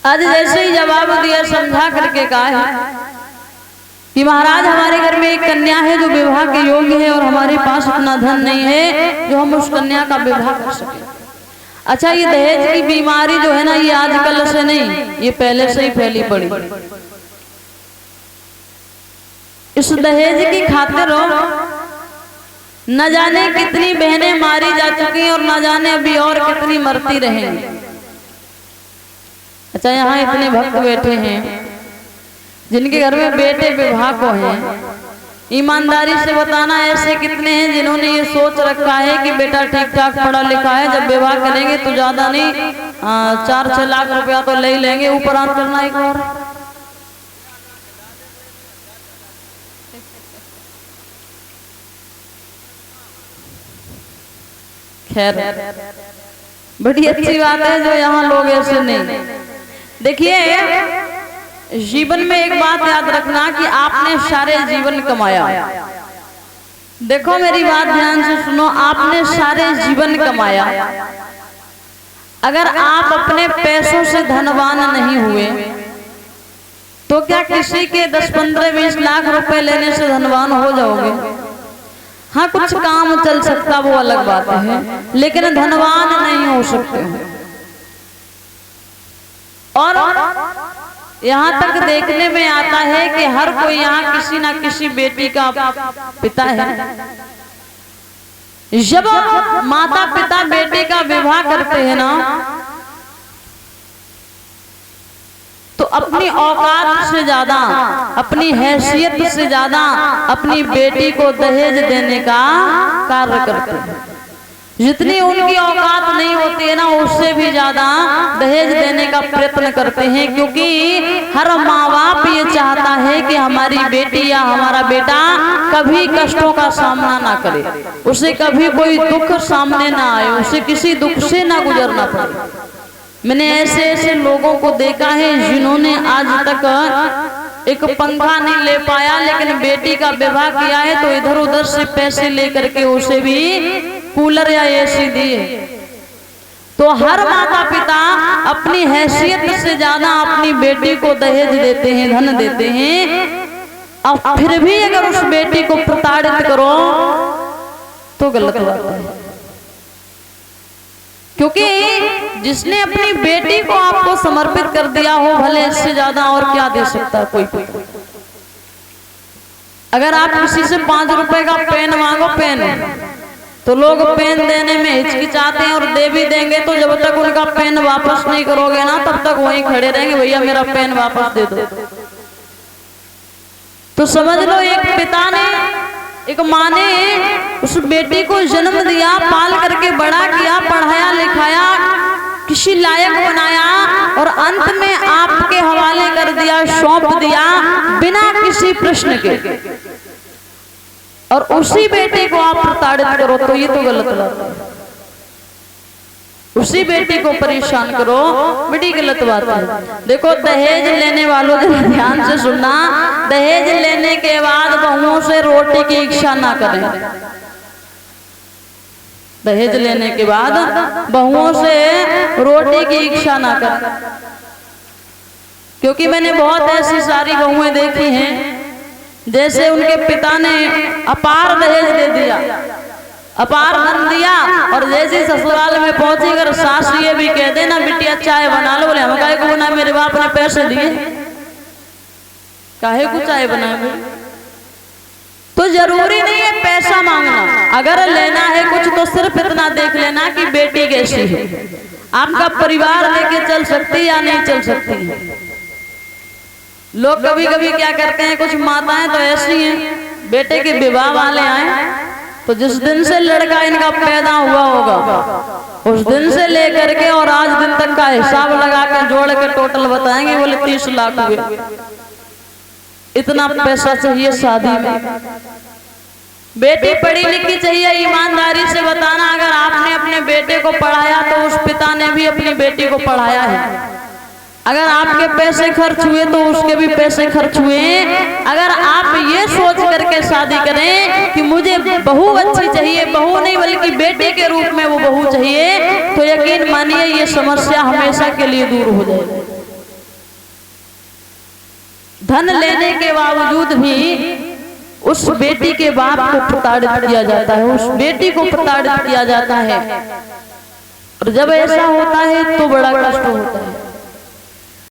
आज जैसे ही जवाब दिया, समझा करके कहा कि महाराज हमारे घर में एक कन्या है जो विवाह के योग्य है और हमारे पास उतना धन नहीं है जो हम उस कन्या का विवाह कर सके। अच्छा, ये दहेज की बीमारी जो है ना, ये आजकल से नहीं, ये पहले से ही फैली पड़ी। इस दहेज की खातिर न जाने कितनी बहनें मारी जा चुकी हैं और न जाने अभी और कितनी मरती रहेंगी। अच्छा, यहाँ इतने भक्त बैठे हैं जिनके घर में बेटे विवाह को हैं, ईमानदारी से बताना ऐसे कितने हैं जिन्होंने ये सोच रखा है कि बेटा ठीक ठाक पढ़ा लिखा है, जब विवाह करेंगे तो ज्यादा नहीं 4-6 लाख रुपया तो ले लेंगे, ऊपर आन करना एक बार। खैर, बड़ी अच्छी बात है जो यहाँ लोग ऐसे नहीं। देखिए, जीवन में एक बात याद रखना कि आपने सारे जीवन कमाया। देखो मेरी बात ध्यान से सुनो, आपने सारे जीवन कमाया। अगर आप अपने पैसों से धनवान नहीं हुए तो क्या किसी के 10, 15, 20 लाख रुपए लेने से धनवान हो जाओगे? हाँ, कुछ काम चल सकता वो अलग बात है, लेकिन धनवान नहीं हो सकते। और यहाँ तक देखने में आता है कि हर कोई यहाँ किसी ना किसी बेटी का पिता है। जब माता पिता बेटे का विवाह करते हैं ना, तो अपनी औकात से ज्यादा, अपनी हैसियत से ज्यादा अपनी बेटी को दहेज देने का कार्य करते हैं। जितनी उनकी औकात नहीं होती है ना, उससे भी ज्यादा दहेज देने का प्रयत्न करते हैं, क्योंकि हर माँ बाप ये चाहता है कि हमारी बेटी या हमारा बेटा कभी कष्टों का सामना ना करे, उसे कभी कोई दुख सामने ना आए, उसे किसी दुख से ना गुजरना पड़े। मैंने ऐसे ऐसे लोगों को देखा है जिन्होंने आज तक एक पंखा नहीं ले पाया, लेकिन बेटी का विवाह किया है तो इधर उधर से पैसे लेकर के उसे भी कूलर या एसी दिए। तो हर माता पिता अपनी हैसियत से ज्यादा अपनी बेटी को दहेज देते हैं, धन देते हैं। अब फिर भी अगर उस बेटी को प्रताड़ित करो तो गलत बात है, क्योंकि जिसने अपनी बेटी को आपको समर्पित कर दिया हो, भले इससे ज्यादा और क्या दे सकता है कोई। अगर आप किसी से 5 रुपए का पेन मांगो, पेन, तो लोग पेन देने में हिचकिचाते हैं और दे भी देंगे, तो जब तक उनका पेन वापस नहीं करोगे ना, तब तक वहीं खड़े रहेंगे, भैया मेरा पेन वापस दे दो। तो समझ लो, एक पिता ने, एक माँ ने उस बेटी को जन्म दिया, पाल करके बड़ा किया, पढ़ाया लिखाया, किसी लायक बनाया और अंत में आपके हवाले कर दिया, सौंप दिया बिना किसी प्रश्न के, और उसी बेटे को आप प्रताड़ित करो तो ये तो गलत बात है। उसी बेटी को परेशान करो, बड़ी गलत बात है। देखो, दहेज लेने वालों जरा ध्यान से सुनना, दहेज लेने के बाद बहुओं से रोटी की इच्छा ना करें। दहेज लेने के बाद बहुओं से रोटी की इच्छा ना करें, क्योंकि मैंने बहुत ऐसी सारी बहुएं देखी हैं जैसे उनके पिता ने अपार दहेज दे दिया, अपार धन दिया, और जैसे ससुराल में पहुंची अगर सास ये भी कह देना बिटिया चाय बना लो, बोले हम काहे को बना, मेरे बाप ने पैसे दिए, काहे को चाय बनाए। तो जरूरी नहीं है पैसा मांगना, अगर लेना है कुछ तो सिर्फ इतना देख लेना कि बेटी कैसी है, आपका परिवार लेके चल सकती या नहीं चल सकती है। लोग कभी कभी क्या करते हैं, कुछ माताएं तो ऐसी हैं, बेटे के विवाह वाले आए तो जिस दिन से लड़का इनका पैदा हुआ होगा उस दिन से लेकर के और आज दिन तक का हिसाब लगा के जोड़ के टोटल बताएंगे, बोले 30 लाख हुए, इतना पैसा चाहिए शादी में। बेटी पढ़ी लिखी चाहिए, ईमानदारी से बताना, अगर आपने अपने बेटे को पढ़ाया तो उस पिता ने भी अपनी बेटी को पढ़ाया है। अगर आपके पैसे खर्च हुए तो उसके भी पैसे खर्च हुए। अगर आप ये सोच करके शादी करें कि मुझे बहू अच्छी चाहिए, बहू नहीं बल्कि बेटे के रूप में वो बहू चाहिए, तो यकीन मानिए ये समस्या हमेशा के लिए दूर हो जाएगी। धन लेने के बावजूद भी उस बेटी के बाप को प्रताड़ित किया जाता है, उस बेटी को प्रताड़ित किया जाता है। और जब ऐसा होता है तो बड़ा कष्ट होता है।